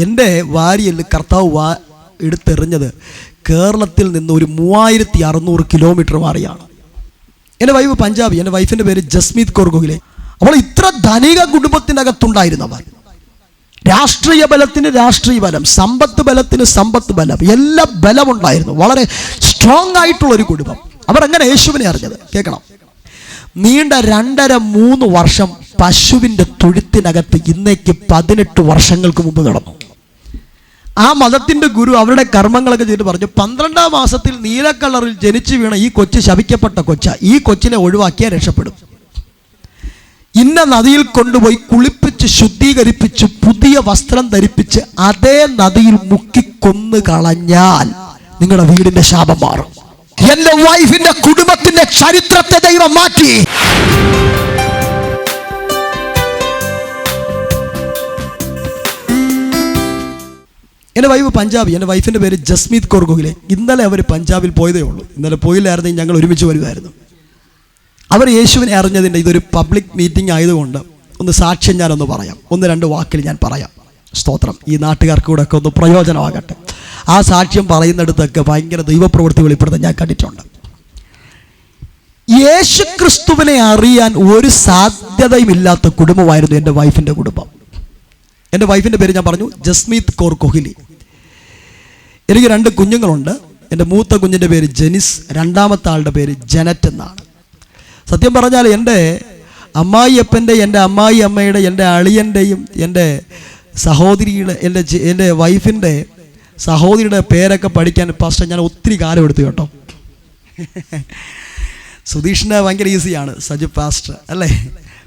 എൻ്റെ വാരിയിൽ കർത്താവ് എടുത്തെറിഞ്ഞത് കേരളത്തിൽ നിന്ന് ഒരു 3600 കിലോമീറ്റർ മാറിയാണ്. എൻ്റെ വൈഫ് പഞ്ചാബി, എൻ്റെ വൈഫിൻ്റെ പേര് ജസ്മീത് കൗർ ഗോഖലെ. അപ്പോൾ ഇത്ര ധനിക കുടുംബത്തിനകത്തുണ്ടായിരുന്നവർ, രാഷ്ട്രീയ ബലത്തിന് രാഷ്ട്രീയ ബലം, സമ്പത്ത് ബലത്തിന് സമ്പത്ത് ബലം, എല്ലാ ബലമുണ്ടായിരുന്നു. വളരെ സ്ട്രോങ് ആയിട്ടുള്ളൊരു കുടുംബം. അവർ എങ്ങനെ യേശുവിനെ അറിഞ്ഞത് കേൾക്കണം. നീണ്ട 2.5-3 വർഷം പശുവിൻ്റെ തൊഴുത്തിനകത്ത് ഇന്നേക്ക് 18 വർഷങ്ങൾക്ക് മുമ്പ് കിടന്നു. ആ മതത്തിൻ്റെ ഗുരു അവരുടെ കർമ്മങ്ങളൊക്കെ ചെയ്തിട്ട് പറഞ്ഞു, 12-ാം മാസത്തിൽ നീലക്കളറിൽ ജനിച്ചു വീണ ഈ കൊച്ച് ശപിക്കപ്പെട്ട കൊച്ച, ഈ കൊച്ചിനെ ഒഴിവാക്കിയാൽ രക്ഷപ്പെടും. ഇന്ന നദിയിൽ കൊണ്ടുപോയി കുളിപ്പിച്ച് ശുദ്ധീകരിപ്പിച്ച് പുതിയ വസ്ത്രം ധരിപ്പിച്ച് അതേ നദിയിൽ മുക്കിക്കൊന്നു കളഞ്ഞാൽ നിങ്ങളുടെ വീടിന്റെ ശാപം മാറും. എന്റെ വൈഫിന്റെ കുടുംബത്തിന്റെ ചരിത്രത്തെ ദൈവം മാറ്റി. എൻ്റെ വൈഫ് പഞ്ചാബി, എൻ്റെ വൈഫിൻ്റെ പേര് ജസ്മീത് കൗർ ഗോഖലെ. ഇന്നലെ അവർ പഞ്ചാബിൽ പോയതേ ഉള്ളൂ. ഇന്നലെ പോയില്ലായിരുന്നെങ്കിൽ ഞങ്ങൾ ഒരുമിച്ച് വരുമായിരുന്നു. അവർ യേശുവിനെ അറിഞ്ഞതിൻ്റെ ഇതൊരു പബ്ലിക് മീറ്റിംഗ് ആയതുകൊണ്ട് ഒന്ന് സാക്ഷ്യം ഞാനൊന്ന് പറയാം. 1-2 വാക്കിൽ ഞാൻ പറയാം. സ്തോത്രം. ഈ നാട്ടുകാർക്ക് കൂടെ ഒക്കെ ഒന്ന് പ്രയോജനമാകട്ടെ. ആ സാക്ഷ്യം പറയുന്നിടത്തൊക്കെ ഭയങ്കര ദൈവപ്രവൃത്തി വെളിപ്പെടുത്താൻ ഞാൻ കണ്ടിട്ടുണ്ട്. യേശു ക്രിസ്തുവിനെ അറിയാൻ ഒരു സാധ്യതയും ഇല്ലാത്ത കുടുംബമായിരുന്നു എൻ്റെ വൈഫിൻ്റെ കുടുംബം. എൻ്റെ വൈഫിൻ്റെ പേര് ഞാൻ പറഞ്ഞു, ജസ്മീത് കൗർ ഗോഖലെ. എനിക്ക് 2 കുഞ്ഞുങ്ങളുണ്ട്. എൻ്റെ മൂത്ത കുഞ്ഞിൻ്റെ പേര് ജെനിസ്, രണ്ടാമത്തെ ആളുടെ പേര് ജനറ്റ് എന്നാണ്. സത്യം പറഞ്ഞാൽ എൻ്റെ അമ്മായിയപ്പൻ്റെ, എൻ്റെ അമ്മായി അമ്മയുടെ, എൻ്റെ അളിയൻ്റെയും എൻ്റെ സഹോദരിയുടെ, എൻ്റെ വൈഫിൻ്റെ സഹോദരിയുടെ പേരൊക്കെ പഠിക്കാൻ പാസ്റ്റർ ഞാൻ ഒത്തിരി കാലം എടുത്തു കേട്ടോ. സുധീഷിന് ഭയങ്കര ഈസിയാണ്, സജു പാസ്റ്റർ അല്ലേ,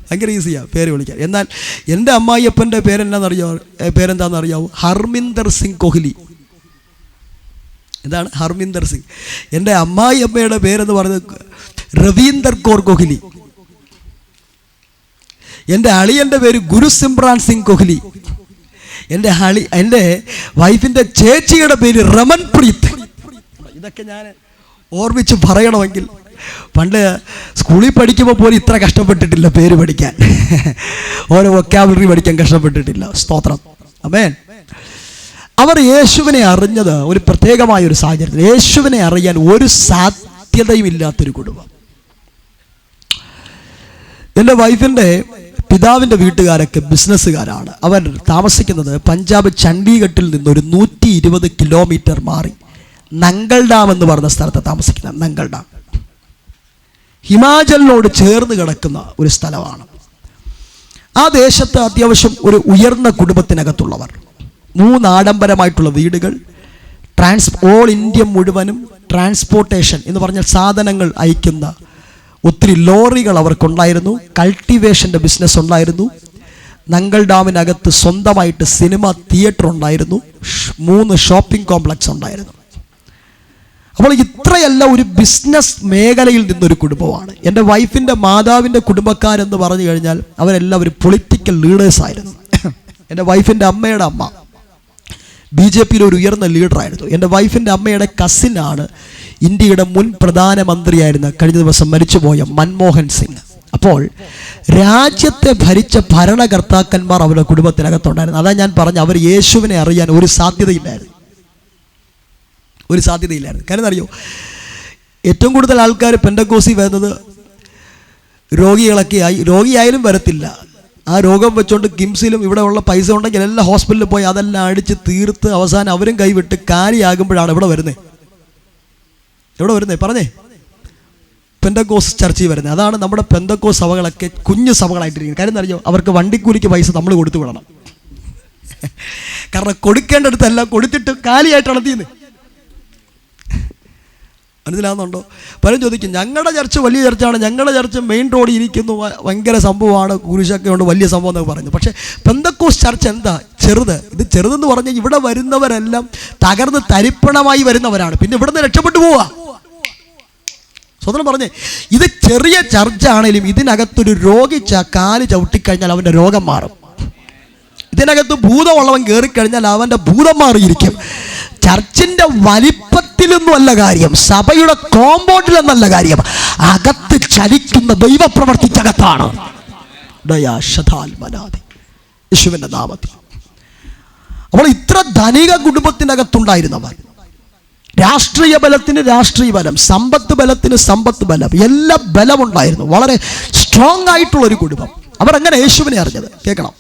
ഭയങ്കര ഈസിയാണ് പേര് വിളിക്കാൻ. എന്നാൽ എൻ്റെ അമ്മായിയപ്പൻ്റെ പേരെന്താണെന്നറിയാവോ? ഹർമിന്ദർ സിംഗ് കോഹ്ലി. എന്താണ് ഹർമിന്ദർ സിംഗ്? എൻ്റെ അമ്മായിയമ്മയുടെ പേരെന്ന് പറയുന്നത് രവീന്ദർ കൗർ ഗോഖലെ. എൻ്റെ അളിയൻ്റെ പേര് ഗുരുസിമ്രാൻ സിംഗ് കോഹ്ലി. എൻ്റെ വൈഫിൻ്റെ ചേച്ചിയുടെ പേര് രമൻപ്രീത്. ഇതൊക്കെ ഞാൻ ഓർമ്മിച്ച് പറയണമെങ്കിൽ പണ്ട് സ്കൂളിൽ പഠിക്കുമ്പോൾ പോലും ഇത്ര കഷ്ടപ്പെട്ടിട്ടില്ല പേര് പഠിക്കാൻ, ഓരോ വൊക്കാബുലറി പഠിക്കാൻ കഷ്ടപ്പെട്ടിട്ടില്ല. സ്തോത്രം. ആമേൻ. അവർ യേശുവിനെ അറിഞ്ഞത് ഒരു പ്രത്യേകമായ ഒരു സാഹചര്യത്തിൽ. യേശുവിനെ അറിയാൻ ഒരു സാധ്യതയും ഇല്ലാത്തൊരു കുടുംബം. എൻ്റെ വൈഫിൻ്റെ പിതാവിൻ്റെ വീട്ടുകാരൊക്കെ ബിസിനസ്സുകാരാണ്. അവർ താമസിക്കുന്നത് പഞ്ചാബ് ചണ്ഡീഗഡിൽ നിന്നൊരു 120 കിലോമീറ്റർ മാറി നങ്കൽ ഡാം എന്ന് പറഞ്ഞ സ്ഥലത്ത് താമസിക്കുന്നത്. നങ്കൽ ഡാം ഹിമാചലിനോട് ചേർന്ന് കിടക്കുന്ന ഒരു സ്ഥലമാണ്. ആ ദേശത്ത് അത്യാവശ്യം ഒരു ഉയർന്ന കുടുംബത്തിനകത്തുള്ളവർ, 3 ആഡംബരമായിട്ടുള്ള വീടുകൾ, ഓൾ ഇന്ത്യ മുഴുവനും ട്രാൻസ്പോർട്ടേഷൻ എന്ന് പറഞ്ഞാൽ സാധനങ്ങൾ അയക്കുന്ന ഒത്തിരി ലോറികൾ അവർക്കുണ്ടായിരുന്നു. കൾട്ടിവേഷൻ്റെ ബിസിനസ് ഉണ്ടായിരുന്നു. നങ്കൽ ഡാമിനകത്ത് സ്വന്തമായിട്ട് സിനിമ തിയേറ്റർ ഉണ്ടായിരുന്നു. 3 ഷോപ്പിംഗ് കോംപ്ലക്സ് ഉണ്ടായിരുന്നു. അപ്പോൾ ഇത്രയെല്ലാം ഒരു ബിസിനസ് മേഖലയിൽ നിന്നൊരു കുടുംബമാണ്. എൻ്റെ വൈഫിൻ്റെ മാതാവിൻ്റെ കുടുംബക്കാരെന്ന് പറഞ്ഞു കഴിഞ്ഞാൽ അവരെല്ലാവരും പൊളിറ്റിക്കൽ ലീഡേഴ്സായിരുന്നു. എൻ്റെ വൈഫിൻ്റെ അമ്മയുടെ അമ്മ BJPയിലെ ഒരു ഉയർന്ന ലീഡറായിരുന്നു. എൻ്റെ വൈഫിൻ്റെ അമ്മയുടെ കസിനാണ് ഇന്ത്യയുടെ മുൻ പ്രധാനമന്ത്രിയായിരുന്ന കഴിഞ്ഞ ദിവസം മരിച്ചുപോയ മൻമോഹൻ സിംഗ്. അപ്പോൾ രാജ്യത്തെ ഭരിച്ച ഭരണകർത്താക്കന്മാർ അവരുടെ കുടുംബത്തിനകത്തുണ്ടായിരുന്നു. അതാ ഞാൻ പറഞ്ഞു, അവർ യേശുവിനെ അറിയാൻ ഒരു സാധ്യതയില്ലായിരുന്നു. കാര്യം അറിയോ, ഏറ്റവും കൂടുതൽ ആൾക്കാർ പെന്തക്കോസ്തി വരുന്നത് രോഗിയായാലും വരത്തില്ല. ആ രോഗം വെച്ചുകൊണ്ട് കിംസിലും ഇവിടെ ഉള്ള പൈസ ഉണ്ടെങ്കിൽ എല്ലാ ഹോസ്പിറ്റലിൽ പോയി അതെല്ലാം അടിച്ച് തീർത്ത് അവസാനം അവരും കൈവിട്ട് കാര്യമാകുമ്പോഴാണ് ഇവിടെ വരുന്നത്. പറഞ്ഞേ, പെന്തക്കോസ് ചർച്ചയിൽ വരുന്നത്. അതാണ് നമ്മുടെ പെന്തക്കോസ് സഭകളൊക്കെ കുഞ്ഞു സഭകളായിട്ടിരിക്കുന്നത്. കാര്യം അറിയോ, അവർക്ക് വണ്ടിക്കൂലിക്ക് പൈസ നമ്മൾ കൊടുത്തു വിടണം. കാരണം കൊടുക്കേണ്ടടുത്തെല്ലാം കൊടുത്തിട്ട് കാലിയായിട്ടാണ് തീരുന്നത്. മനസ്സിലാകുന്നുണ്ടോ? പലരും ചോദിക്കും, ഞങ്ങളുടെ ചർച്ച് വലിയ ചർച്ചാണ്, ഞങ്ങളുടെ ചർച്ച് മെയിൻ റോഡിൽ ഇരിക്കുന്നു, ഭയങ്കര സംഭവമാണ്, കുരിശൊക്കെ ഉണ്ട്, വലിയ സംഭവം എന്നൊക്കെ പറഞ്ഞു. പക്ഷേ പെന്തക്കോസ് ചർച്ച് എന്താ ചെറുത്? ഇത് ചെറുതെന്ന് പറഞ്ഞാൽ ഇവിടെ വരുന്നവരെല്ലാം തകർന്ന് തരിപ്പണമായി വരുന്നവരാണ്. പിന്നെ ഇവിടെ നിന്ന് രക്ഷപ്പെട്ടു പോവുക. സ്വതന്ത്രം പറഞ്ഞേ, ഇത് ചെറിയ ചർച്ചാണെങ്കിലും ഇതിനകത്തൊരു രോഗി കാല് ചവിട്ടിക്കഴിഞ്ഞാൽ അവൻ്റെ രോഗം മാറും. ഇതിനകത്ത് ഭൂതമുള്ളവൻ കയറിക്കഴിഞ്ഞാൽ അവൻ്റെ ഭൂതം മാറിയിരിക്കും. ചർച്ചിൻ്റെ വലിപ്പത്തിലൊന്നും അല്ല കാര്യം, സഭയുടെ കോമ്പൗണ്ടിലൊന്നല്ല കാര്യം, അകത്ത് ചലിക്കുന്ന ദൈവപ്രവർത്തിക്കകത്താണ്. യേശുവിൻ്റെ നാമത്തിൽ. അപ്പോൾ ഇത്ര ധനിക കുടുംബത്തിനകത്തുണ്ടായിരുന്നവർ, രാഷ്ട്രീയ ബലത്തിന് രാഷ്ട്രീയ ബലം, സമ്പത്ത് ബലത്തിന് സമ്പത്ത് ബലം, എല്ലാ ബലമുണ്ടായിരുന്നു. വളരെ സ്ട്രോങ് ആയിട്ടുള്ളൊരു കുടുംബം. അവർ എങ്ങനെ യേശുവിനെ അറിഞ്ഞത് കേൾക്കണം.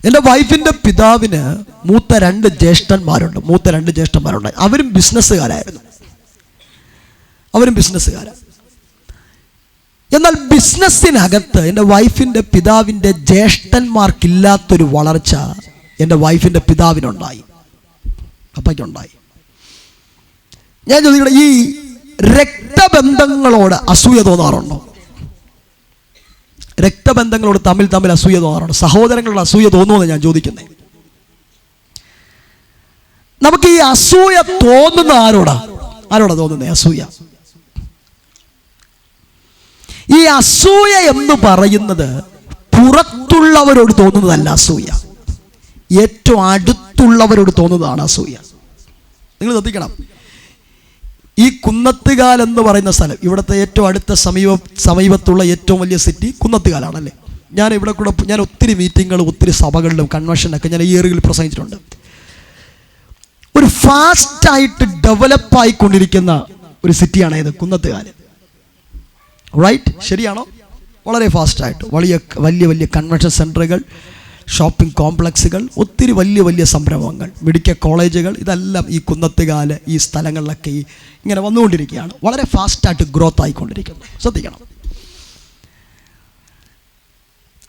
എൻ്റെ വൈഫിൻ്റെ പിതാവിന് മൂത്ത രണ്ട് ജ്യേഷ്ഠന്മാരുണ്ട്. അവരും ബിസിനസ്സുകാരായിരുന്നു. എന്നാൽ ബിസിനസ്സിനകത്ത് എൻ്റെ വൈഫിൻ്റെ പിതാവിൻ്റെ ജ്യേഷ്ഠന്മാർക്കില്ലാത്തൊരു വളർച്ച എൻ്റെ വൈഫിൻ്റെ പിതാവിനുണ്ടായി, അപ്പയ്ക്കുണ്ടായി. ഞാൻ ചോദിക്കട്ടെ, ഈ രക്തബന്ധങ്ങളോട് അസൂയ തോന്നാറുണ്ടോ? രക്തബന്ധങ്ങളോട് തമ്മിൽ അസൂയ തോന്നാറുണ്ട്? സഹോദരങ്ങളോട് അസൂയ തോന്നുമെന്ന് ഞാൻ ചോദിക്കുന്നത്. നമുക്ക് ഈ അസൂയ തോന്നുന്ന ആരോടാ തോന്നുന്നത്? ഈ അസൂയ എന്ന് പറയുന്നത് പുറത്തുള്ളവരോട് തോന്നുന്നതല്ല. അസൂയ ഏറ്റവും അടുത്തുള്ളവരോട് തോന്നുന്നതാണ് അസൂയ. നിങ്ങൾ ശ്രദ്ധിക്കണം. ഈ കുന്നത്തുകാൽ എന്ന് പറയുന്ന സ്ഥലം, ഇവിടുത്തെ ഏറ്റവും അടുത്ത സമീപത്തുള്ള ഏറ്റവും വലിയ സിറ്റി കുന്നത്തുകാലാണല്ലേ. ഞാൻ ഒത്തിരി മീറ്റിങ്ങുകളും ഒത്തിരി സഭകളിലും കൺവെൻഷനൊക്കെ ഞാൻ ഈ ഏറിയയിൽ പ്രസംഗിച്ചിട്ടുണ്ട്. ഒരു ഫാസ്റ്റായിട്ട് ഡെവലപ്പായിക്കൊണ്ടിരിക്കുന്ന ഒരു സിറ്റിയാണ് ഇത് കുന്നത്തുകാൽ. റൈറ്റ്? ശരിയാണോ? വളരെ ഫാസ്റ്റായിട്ട് വലിയ വലിയ കൺവെൻഷൻ സെൻറ്ററുകൾ, ഷോപ്പിംഗ് കോംപ്ലക്സുകൾ, ഒത്തിരി വലിയ സംരംഭങ്ങൾ, മെഡിക്കൽ കോളേജുകൾ, ഇതെല്ലാം ഈ കുന്നത്തുകാല് ഈ സ്ഥലങ്ങളിലൊക്കെ ഇങ്ങനെ വന്നുകൊണ്ടിരിക്കുകയാണ്. വളരെ ഫാസ്റ്റായിട്ട് ഗ്രോത്ത് ആയിക്കൊണ്ടിരിക്കുന്നു. ശ്രദ്ധിക്കണം.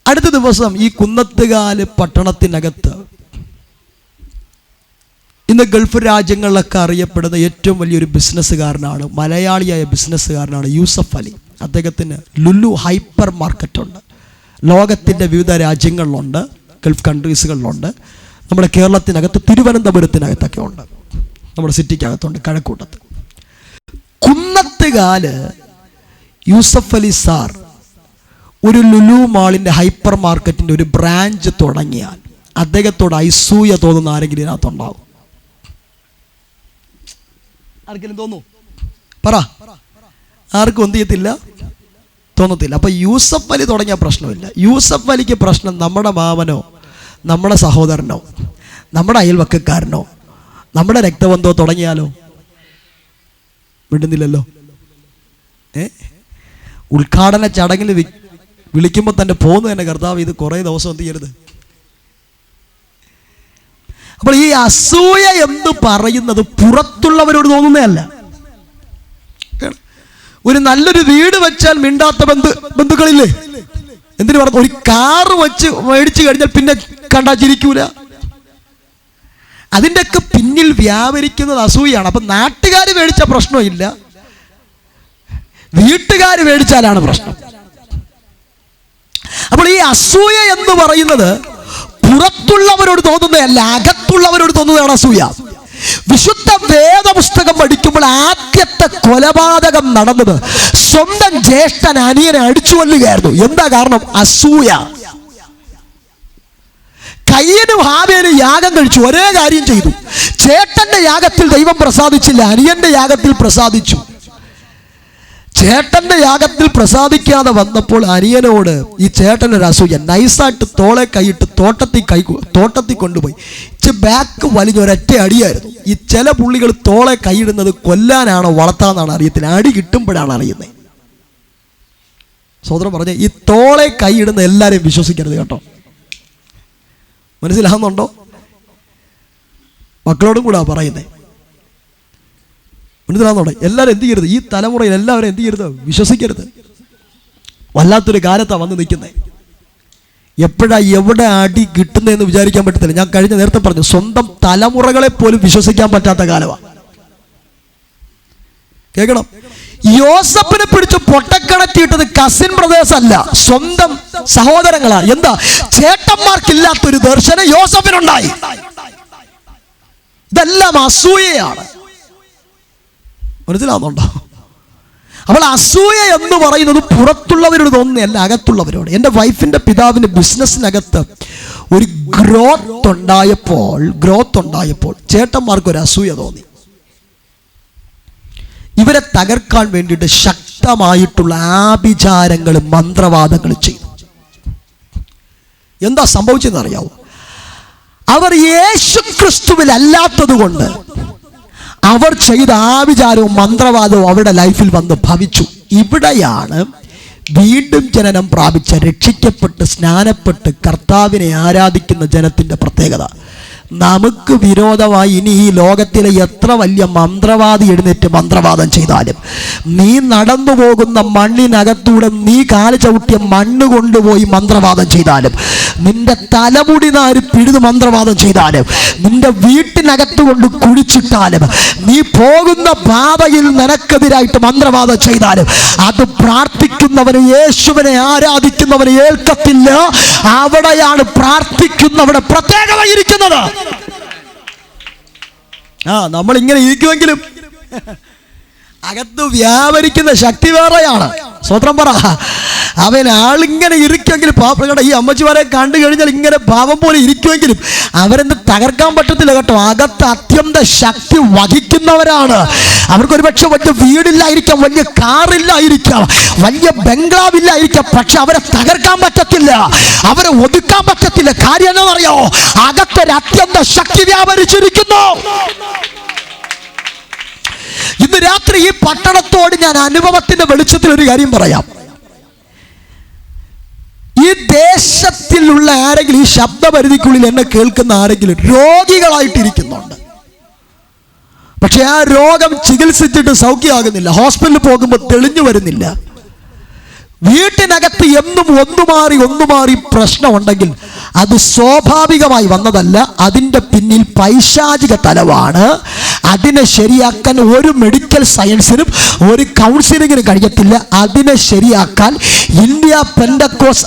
അടുത്ത ദിവസം ഈ കുന്നത്തുകാല് പട്ടണത്തിനകത്ത് ഇന്ന് ഗൾഫ് രാജ്യങ്ങളിലൊക്കെ അറിയപ്പെടുന്ന ഏറ്റവും വലിയൊരു ബിസിനസ്സുകാരനാണ്, മലയാളിയായ ബിസിനസ്സുകാരനാണ് യൂസഫ് അലി. അദ്ദേഹത്തിന് ലുലു ഹൈപ്പർ മാർക്കറ്റുണ്ട്. ലോകത്തിൻ്റെ വിവിധ രാജ്യങ്ങളിലുണ്ട്, ഗൾഫ് കൺട്രീസുകളിലുണ്ട്. നമ്മുടെ കേരളത്തിനകത്ത് തിരുവനന്തപുരത്തിനകത്തൊക്കെ ഉണ്ട്, നമ്മുടെ സിറ്റിക്കകത്തുണ്ട്, കഴക്കൂട്ടത്ത്. കുന്നത്തുകാല് യൂസഫ് അലി സാർ ഒരു ലുലു മാളിൻ്റെ ഹൈപ്പർ മാർക്കറ്റിൻ്റെ ഒരു ബ്രാഞ്ച് തുടങ്ങിയാൽ അദ്ദേഹത്തോട് അസൂയ തോന്നുന്ന ആരെങ്കിലും ഇതിനകത്തുണ്ടാവും? ആർക്കെങ്കിലും തോന്നൂ? പറ. ആർക്കും എന്ത് ചെയ്യത്തില്ല? തോന്നത്തില്ല. അപ്പം യൂസഫ് അലി തുടങ്ങിയ പ്രശ്നമില്ല. യൂസഫ് അലിക്ക് പ്രശ്നം നമ്മുടെ മാമനോ, നമ്മുടെ സഹോദരനോ, നമ്മുടെ അയൽവക്കക്കാരനോ, നമ്മുടെ രക്തബന്ധമോ തുടങ്ങിയാലോ? വിടുന്നില്ലല്ലോ. ഉദ്ഘാടന ചടങ്ങിൽ വിളിക്കുമ്പോൾ തന്നെ പോകുന്നു തന്നെ, കർത്താവ് ഇത് കുറേ ദിവസം എന്ത് ചെയ്യരുത്. അപ്പോൾ ഈ അസൂയ എന്ന് പറയുന്നത് പുറത്തുള്ളവരോട് തോന്നുന്നതല്ല. ഒരു നല്ലൊരു വീട് വെച്ചാൽ മിണ്ടാത്ത ബന്ധുക്കളില്ലേ? എന്തിനു പറഞ്ഞു? ഒരു കാറ് മേടിച്ചു കഴിഞ്ഞാൽ പിന്നെ കണ്ടാ ചിരിക്കൂല. അതിൻ്റെയൊക്കെ പിന്നിൽ വ്യാപരിക്കുന്നത് അസൂയാണ്. അപ്പം നാട്ടുകാർ മേടിച്ച പ്രശ്നമില്ല, വീട്ടുകാർ മേടിച്ചാലാണ് പ്രശ്നം. അപ്പോൾ ഈ അസൂയ എന്ന് പറയുന്നത് പുറത്തുള്ളവരോട് തോന്നുന്നതല്ല, അകത്തുള്ളവരോട് തോന്നുന്നതാണ് അസൂയ. വിശുദ്ധ വേദപുസ്തകം പഠിക്കുമ്പോൾ ആദ്യത്തെ കൊലപാതകം നടന്നത് സ്വന്തം ജ്യേഷ്ഠൻ അനിയനെ അടിച്ചു കൊല്ലുകയായിരുന്നു. എന്താ കാരണം? അസൂയ. കയ്യനും ഹാബേലും യാഗം കഴിച്ചു, ഒരേ കാര്യം ചെയ്തു. ചേട്ടന്റെ യാഗത്തിൽ ദൈവം പ്രസാദിച്ചില്ല, അനിയന്റെ യാഗത്തിൽ പ്രസാദിച്ചു. ചേട്ടന്റെ യാഗത്തിൽ പ്രസാദിക്കാതെ വന്നപ്പോൾ അനിയനോട് ഈ ചേട്ടനൊരു അസൂയ. നൈസായിട്ട് തോളെ കൈയിട്ട് തോട്ടത്തിൽ കൊണ്ടുപോയി ബാക്ക് വലിഞ്ഞൊരൊറ്റ അടിയായിരുന്നു. ഈ ചില പുള്ളികൾ തോളെ കൈയിടുന്നത് കൊല്ലാനാണോ വളർത്താന്നാണ് അറിയത്തില്ല, അടി കിട്ടുമ്പോഴാണ് അറിയുന്നത്. സഹോദരൻ പറഞ്ഞ ഈ തോളെ കൈയിടുന്ന എല്ലാവരെയും വിശ്വസിക്കരുത് കേട്ടോ. മനസ്സിലാകുന്നുണ്ടോ? മക്കളോടും കൂടെ പറയുന്നേ. മനസ്സിലാകുന്നുണ്ടോ? എല്ലാവരും എന്ത് ചെയ്യരുത്, ഈ തലമുറയിൽ എല്ലാവരും എന്ത് ചെയ്യരുത്, വിശ്വസിക്കരുത്. വല്ലാത്തൊരു കാലത്താണ് വന്ന് നിൽക്കുന്നത്. എപ്പോഴാ എവിടെ അടി കിട്ടുന്നതെന്ന് വിചാരിക്കാൻ പറ്റത്തില്ല. ഞാൻ നേരത്തെ പറഞ്ഞു, സ്വന്തം തലമുറകളെ പോലും വിശ്വസിക്കാൻ പറ്റാത്ത കാലമാണ്. കേൾക്കണം. യോസഫിനെ പിടിച്ച് പൊട്ടക്കിണറ്റിയിട്ടത് കസിൻ ബ്രദേഴ്സ് അല്ല, സ്വന്തം സഹോദരങ്ങളാ. എന്താ? ചേട്ടന്മാർക്കില്ലാത്തൊരു ദർശനം യോസഫിനുണ്ടായി. ഇതെല്ലാം അസൂയയാണ്. മനസ്സിലാവുന്നുണ്ടോ? അപ്പോൾ അസൂയ എന്ന് പറയുന്നത് പുറത്തുള്ളവരോട് തോന്നുന്നതല്ല, അകത്തുള്ളവരോട്. എൻ്റെ വൈഫിൻ്റെ പിതാവിന് ബിസിനസ്സിനകത്ത് ഒരു ഗ്രോത്ത് ഉണ്ടായപ്പോൾ ചേട്ടന്മാർക്കൊരു അസൂയ തോന്നി. ഇവരെ തകർക്കാൻ വേണ്ടിയിട്ട് ശക്തമായിട്ടുള്ള ആഭിചാരങ്ങളും മന്ത്രവാദങ്ങളും ചെയ്തു. എന്താ സംഭവിച്ചതെന്ന് അറിയാവോ? അവർ യേശു ക്രിസ്തുവിൽ അല്ലാത്തത് കൊണ്ട് അവർ ചെയ്ത ആഭിചാരവും മന്ത്രവാദവും അവരുടെ ലൈഫിൽ വന്ന് ഭവിച്ചു. ഇവിടെയാണ് വീണ്ടും ജനനം പ്രാപിച്ച, രക്ഷിക്കപ്പെട്ട് സ്നാനപ്പെട്ട് കർത്താവിനെ ആരാധിക്കുന്ന ജനത്തിൻ്റെ പ്രത്യേകത. നമുക്ക് വിരോധമായി ഇനി ഈ ലോകത്തിലെ എത്ര വലിയ മന്ത്രവാദി എഴുന്നേറ്റ് മന്ത്രവാദം ചെയ്താലും, നീ നടന്നു പോകുന്ന മണ്ണിനകത്തൂടെ നീ കാല് ചവിട്ടിയ മണ്ണ് കൊണ്ടുപോയി മന്ത്രവാദം ചെയ്താലും, നിന്റെ തലമുടി നാര് പിഴുത് മന്ത്രവാദം ചെയ്താലും, നിന്റെ വീട്ടിനകത്ത് കൊണ്ട് കുഴിച്ചിട്ടാലും, നീ പോകുന്ന പാതയിൽ നിനക്കെതിരായിട്ട് മന്ത്രവാദം ചെയ്താലും, അത് പ്രാർത്ഥിക്കുന്നവന്, യേശുവിനെ ആരാധിക്കുന്നവന് ഏൽക്കത്തില്ല. അവിടെയാണ് പ്രാർത്ഥിക്കുന്നവരുടെ പ്രത്യേകതയിരിക്കുന്നത്. നമ്മളിങ്ങനെ ഇരിക്കുമെങ്കിലും അകത്ത് വ്യാപരിക്കുന്ന ശക്തി വേറെയാണ്. സ്വത്രം പറ. അവൻ ആളിങ്ങനെ ഇരിക്കുമെങ്കിലും പാപ്പങ്ങളുടെ ഈ അമ്മച്ചിമാരെ കണ്ടു കഴിഞ്ഞാൽ ഇങ്ങനെ പാവം പോലെ ഇരിക്കുമെങ്കിലും അവരെന്ത് തകർക്കാൻ പറ്റത്തില്ല കേട്ടോ. അകത്ത് അത്യന്ത ശക്തി വഹിക്കുന്നവരാണ്. അവർക്കൊരു പക്ഷെ വലിയ വീടില്ലായിരിക്കാം, വലിയ കാറില്ലായിരിക്കാം, വലിയ ബംഗ്ലാവില്ലായിരിക്കാം, പക്ഷെ അവരെ തകർക്കാൻ പറ്റത്തില്ല, അവരെ ഒതുക്കാൻ പറ്റത്തില്ല. കാര്യം എന്താണെന്നറിയോ? അകത്തൊരു അത്യന്ത ശക്തി വ്യാപരിച്ചിരിക്കുന്നു. ഇന്ന് രാത്രി ഈ പട്ടണത്തോട് ഞാൻ അനുഭവത്തിന്റെ വെളിച്ചത്തിൽ ഒരു കാര്യം പറയാം. ഈ ദേശത്തിലുള്ള ആരെങ്കിലും, ഈ ശബ്ദപരിധിക്കുള്ളിൽ എന്നെ കേൾക്കുന്ന ആരെങ്കിലും രോഗികളായിട്ടിരിക്കുന്നുണ്ട്. പക്ഷെ ആ രോഗം ചികിത്സിച്ചിട്ട് സൗഖ്യമാകുന്നില്ല. ഹോസ്പിറ്റലിൽ പോകുമ്പോൾ തെളിഞ്ഞു വരുന്നില്ല. വീട്ടിനകത്ത് എന്നും ഒന്നുമാറി പ്രശ്നമുണ്ടെങ്കിൽ അത് സ്വാഭാവികമായി വന്നതല്ല. അതിൻ്റെ പിന്നിൽ പൈശാചിക തലവാണ്. അതിനെ ശരിയാക്കാൻ ഒരു മെഡിക്കൽ സയൻസിനും ഒരു കൗൺസിലിങ്ങിനും കഴിയത്തില്ല. അതിനെ ശരിയാക്കാൻ ഇന്ത്യ പെന്തക്കോസ്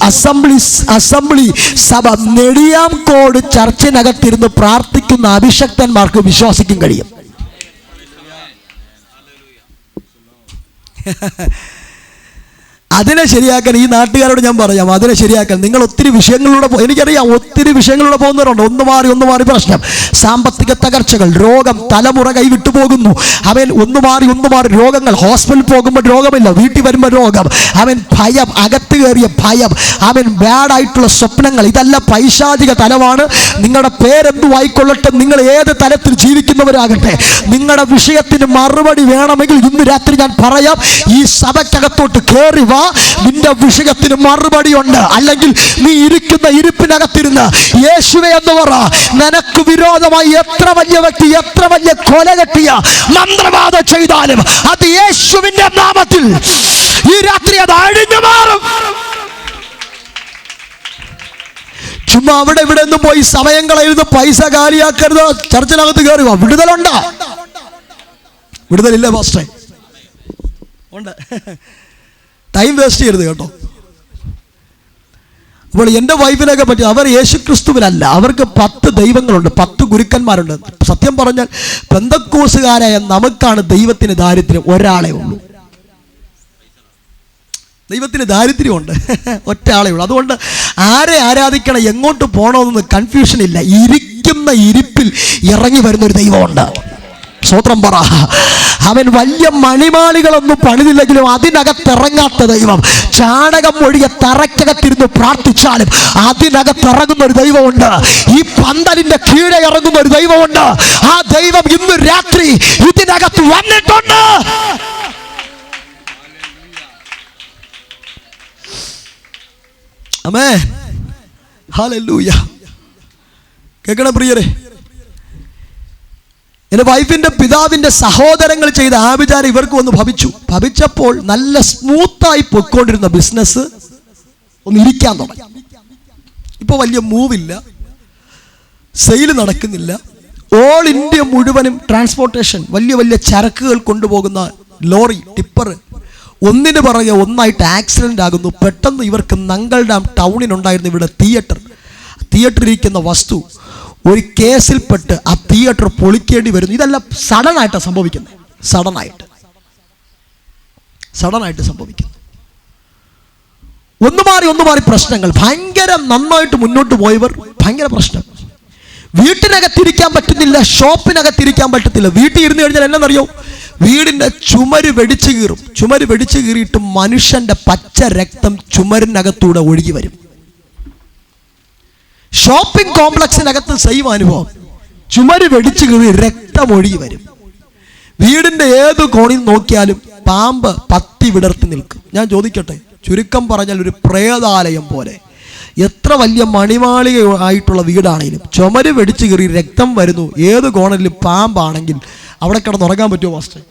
അസംബ്ലി സഭ നെടിയാംകോട് ചർച്ചിനകത്തിരുന്ന് പ്രാർത്ഥിക്കുന്ന അഭിഷക്തന്മാർക്ക് വിശ്വാസിക്കും കഴിയും. അതിനെ ശരിയാക്കാൻ ഈ നാട്ടുകാരോട് ഞാൻ പറയാം, അതിനെ ശരിയാക്കാൻ നിങ്ങൾ ഒത്തിരി വിഷയങ്ങളിലൂടെ, എനിക്കറിയാം ഒത്തിരി വിഷയങ്ങളിലൂടെ പോകുന്നവരുണ്ട്. ഒന്ന് മാറി പ്രശ്നം, സാമ്പത്തിക തകർച്ചകൾ, രോഗം, തലമുറ കൈവിട്ടു പോകുന്നു. അവൻ ഒന്ന് മാറി രോഗങ്ങൾ, ഹോസ്പിറ്റലിൽ പോകുമ്പോൾ രോഗമില്ല, വീട്ടിൽ വരുമ്പോൾ രോഗം, അവൻ ഭയം, അകത്ത് കയറിയ ഭയം, അവൻ ബാഡായിട്ടുള്ള സ്വപ്നങ്ങൾ, ഇതെല്ലാം പൈശാചിക തലമാണ്. നിങ്ങളുടെ പേരെന്തു ആയിക്കൊള്ളട്ടെ, നിങ്ങൾ ഏത് തലത്തിൽ ജീവിക്കുന്നവരാകട്ടെ, നിങ്ങളുടെ വിഷയത്തിന് മറുപടി വേണമെങ്കിൽ ഇന്ന് രാത്രി ഞാൻ പറയാം, ഈ സഭയ്ക്കകത്തോട്ട് കയറി വാ. നിന്റെ വിഷയത്തിന് മറുപടി ഉണ്ട്. അല്ലെങ്കിൽ നീ ഇരിക്കുന്ന ഇരിപ്പിനകത്തിരുന്ന് യേശുവേ എന്ന് പറ. നിനക്ക് വിരോധമായി എത്ര വലിയ വ്യക്തി, എത്ര വലിയ കൊല കെട്ടിയ മന്ത്രവാദം ചെയ്താലും അത് യേശുവിന്റെ നാമത്തിൽ ഈ രാത്രി അത് അഴിഞ്ഞു മാറും. ചുമ്മാ അവിടെ ഇവിടെ ഒന്നും പോയി സമയം കളയരുത്, പൈസ കാലിയാക്കരുത്. ചർച്ചിനകത്ത് കയറി വാ. വിടുതലുണ്ടോ? വിടുതലില്ല പാസ്റ്റേ? ഉണ്ട്. ടൈം വേസ്റ്റ് ചെയ്യരുത് കേട്ടോ. അപ്പോൾ എൻ്റെ വൈഫിനൊക്കെ പറ്റി, അവർ യേശു ക്രിസ്തുവിനല്ല, അവർക്ക് 10 ദൈവങ്ങളുണ്ട്, 10 ഗുരുക്കന്മാരുണ്ട്. സത്യം പറഞ്ഞാൽ പെന്തക്കോസുകാരായ നമുക്കാണ് ദൈവത്തിന് ദാരിദ്ര്യം ഒരാളെ ഉള്ളൂ. ദൈവത്തിന് ദാരിദ്ര്യമുണ്ട്, ഒറ്റ ആളേ ഉള്ളൂ. അതുകൊണ്ട് ആരെ ആരാധിക്കണം, എങ്ങോട്ട് പോകണമെന്ന് കൺഫ്യൂഷൻ ഇല്ല. ഇരിക്കുന്ന ഇരിപ്പിൽ ഇറങ്ങി വരുന്നൊരു ദൈവമുണ്ട്. സ്തോത്രം പറ. അവൻ വലിയ മണിമാളികളൊന്നും പണിതില്ലെങ്കിലും അതിനകത്തിറങ്ങാത്ത ദൈവം. ചാണകം ഒഴികെ തറയ്ക്കകത്തിരുന്ന് പ്രാർത്ഥിച്ചാലും അതിനകത്തിറങ്ങുന്ന ഒരു ദൈവമുണ്ട്. ഈ പന്തലിന്റെ കീഴെ ഇറങ്ങുന്ന ഒരു ദൈവമുണ്ട്. ആ ദൈവം ഇന്ന് രാത്രി ഇതിനകത്ത് വന്നിട്ടുണ്ട്. ആമേൻ, ഹല്ലേലൂയ. കേൾക്കണം പ്രിയരെ, എൻ്റെ വൈഫിൻ്റെ പിതാവിൻ്റെ സഹോദരങ്ങൾ ചെയ്ത ആഭിചാരം ഇവർക്ക് ഒന്ന് ഭവിച്ചപ്പോൾ നല്ല സ്മൂത്തായി പൊയ്ക്കൊണ്ടിരുന്ന ബിസിനസ് ഒന്ന് ഇരിക്കാൻ തുടങ്ങി. ഇപ്പോൾ വലിയ മൂവില്ല, സെയിൽ നടക്കുന്നില്ല. ഓൾ ഇന്ത്യ മുഴുവനും ട്രാൻസ്പോർട്ടേഷൻ, വലിയ ചരക്കുകൾ കൊണ്ടുപോകുന്ന ലോറി, ടിപ്പർ ഒന്നിന് പുറകെ ഒന്നായിട്ട് ആക്സിഡൻ്റ് ആകുന്നു. പെട്ടെന്ന് ഇവർക്ക് നങ്കൽ ഡാം ടൗണിനുണ്ടായിരുന്ന ഇവിടെ തിയേറ്ററിരിക്കുന്ന വസ്തു ഒരു കേസിൽപ്പെട്ട് ആ തിയേറ്റർ പൊളിക്കേണ്ടി വരുന്നു. ഇതെല്ലാം സഡനായിട്ടാണ് സംഭവിക്കുന്നത്. സഡനായിട്ട് സംഭവിക്കുന്നു. ഒന്ന് മാറി പ്രശ്നങ്ങൾ. ഭയങ്കര നന്നായിട്ട് മുന്നോട്ട് പോയവർ ഭയങ്കര പ്രശ്നം. വീട്ടിനകത്തിരിക്കാൻ പറ്റുന്നില്ല, ഷോപ്പിനകത്തിരിക്കാൻ പറ്റത്തില്ല. വീട്ടിൽ ഇരുന്ന് കഴിഞ്ഞാൽ എന്നറിയോ, വീടിൻ്റെ ചുമര് വെടിച്ചു കീറും. ചുമര് വെടിച്ചു കീറിയിട്ട് മനുഷ്യൻ്റെ പച്ച രക്തം ചുമരിനകത്തൂടെ ഒഴുകി വരും. ഷോപ്പിംഗ് കോംപ്ലക്സിനകത്ത് സെയിം അനുഭവം. ചുമര് വെടിച്ചു കീറി രക്തമൊഴുകി വരും. വീടിൻ്റെ ഏത് കോണിൽ നോക്കിയാലും പാമ്പ് പത്തി വിടർത്തി നിൽക്കും. ഞാൻ ചോദിക്കട്ടെ, ചുരുക്കം പറഞ്ഞാൽ ഒരു പ്രേതാലയം പോലെ. എത്ര വലിയ മണിമാളിക ആയിട്ടുള്ള വീടാണെങ്കിലും ചുമര് വെടിച്ചു കീറി രക്തം വരുന്നു, ഏത് കോണിലും പാമ്പാണെങ്കിൽ അവിടെ കിടന്നുറങ്ങാൻ പറ്റുമോ മാസ്റ്റർ?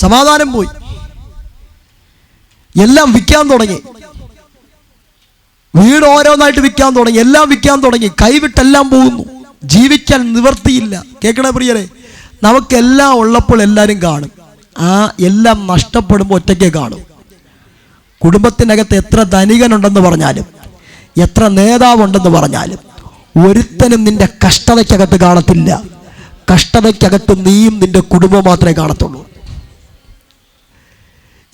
സമാധാനം പോയി. എല്ലാം വിൽക്കാൻ തുടങ്ങി. വീട് ഓരോന്നായിട്ട് വിൽക്കാൻ തുടങ്ങി. എല്ലാം വിൽക്കാൻ തുടങ്ങി. കൈവിട്ടെല്ലാം പോകുന്നു. ജീവിക്കാൻ നിവർത്തിയില്ല. കേൾക്കണേ പ്രിയരെ, നമുക്കെല്ലാം ഉള്ളപ്പോൾ എല്ലാവരും കാണും. ആ എല്ലാം നഷ്ടപ്പെടുമ്പോൾ ഒറ്റയ്ക്കേ കാണും. കുടുംബത്തിനകത്ത് എത്ര ധനികനുണ്ടെന്ന് പറഞ്ഞാലും എത്ര നേതാവുണ്ടെന്ന് പറഞ്ഞാലും ഒരുത്തനും നിന്റെ കഷ്ടതയ്ക്കകത്ത് കാണത്തില്ല. കഷ്ടതയ്ക്കകത്ത് നീയും നിന്റെ കുടുംബം മാത്രമേ കാണത്തുള്ളൂ.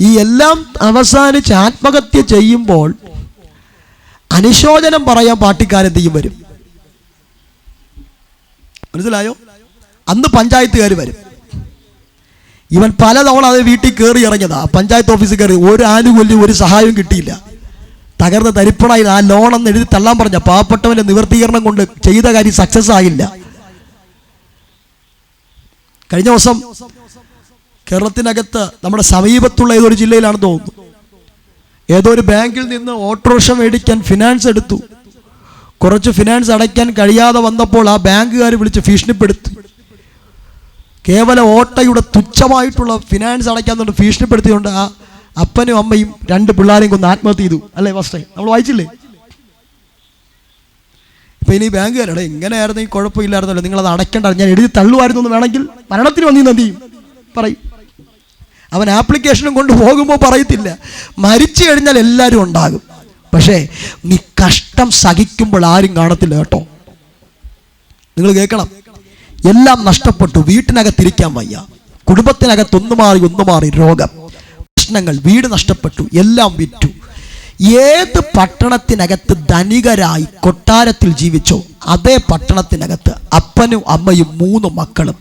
ഈ എല്ലാം അവസാനിച്ച് ആത്മഹത്യ ചെയ്യുമ്പോൾ അനുശോചനം പറയാൻ പാർട്ടിക്കാരെന്തെങ്കിലും വരും. മനസ്സിലായോ? അന്ന് പഞ്ചായത്തുകാർ വരും. ഇവൻ പലതവണ അത് വീട്ടിൽ കയറി ഇറങ്ങിയതാ. പഞ്ചായത്ത് ഓഫീസിൽ കയറി ഒരു ആനുകൂല്യം ഒരു സഹായവും കിട്ടിയില്ല. തകർന്ന് തരിപ്പണായി. ആ ലോണെന്ന് എഴുതി തള്ളാൻ പറഞ്ഞ പാവപ്പെട്ടവന്റെ നിവർത്തീകരണം കൊണ്ട് ചെയ്ത കാര്യം സക്സസ് ആയില്ല. കഴിഞ്ഞ ദിവസം കേരളത്തിനകത്ത് നമ്മുടെ സമീപത്തുള്ള ഏതൊരു ജില്ലയിലാണെന്ന് തോന്നുന്നു, ഏതോ ഒരു ബാങ്കിൽ നിന്ന് ഓട്ടോറിക്ഷ മേടിക്കാൻ ഫിനാൻസ് എടുത്തു. കുറച്ച് ഫിനാൻസ് അടയ്ക്കാൻ കഴിയാതെ വന്നപ്പോൾ ആ ബാങ്കുകാർ വിളിച്ച് ഭീഷണിപ്പെടുത്തി. കേവല ഓട്ടയുടെ തുച്ഛമായിട്ടുള്ള ഫിനാൻസ് അടയ്ക്കാൻ കൊണ്ട് ഭീഷണിപ്പെടുത്തിയുകൊണ്ട് ആ അപ്പനും അമ്മയും 2 പിള്ളേരെയും കൊന്ന് ആത്മഹത്യ ചെയ്തു. അല്ലേ ഫസ്റ്റ് നമ്മൾ വായിച്ചില്ലേ? ഇപ്പം ഇനി ബാങ്കുകാരുടെ ഇങ്ങനെയായിരുന്നു, ഈ കുഴപ്പമില്ലായിരുന്നല്ലോ, നിങ്ങളത് അടയ്ക്കേണ്ട, ഞാൻ എഴുതി തള്ളുമായിരുന്നു എന്ന് വേണമെങ്കിൽ മരണത്തിന് വന്നീന്ന് എന്ത് ചെയ്യും? പറയും. അവൻ ആപ്ലിക്കേഷനും കൊണ്ട് പോകുമ്പോൾ പറയത്തില്ല. മരിച്ചു കഴിഞ്ഞാൽ എല്ലാവരും ഉണ്ടാകും. പക്ഷേ നീ കഷ്ടം സഹിക്കുമ്പോൾ ആരും കാണത്തില്ല കേട്ടോ. നിങ്ങൾ കേൾക്കണം. എല്ലാം നഷ്ടപ്പെട്ടു. വീട്ടിനകത്തിരിക്കാൻ വയ്യ. കുടുംബത്തിനകത്ത് ഒന്ന് മാറി രോഗം, പ്രശ്നങ്ങൾ, വീട് നഷ്ടപ്പെട്ടു, എല്ലാം വിറ്റു. ഏത് പട്ടണത്തിനകത്ത് ധനികരായി കൊട്ടാരത്തിൽ ജീവിച്ചോ അതേ പട്ടണത്തിനകത്ത് അപ്പനും അമ്മയും 3 മക്കളും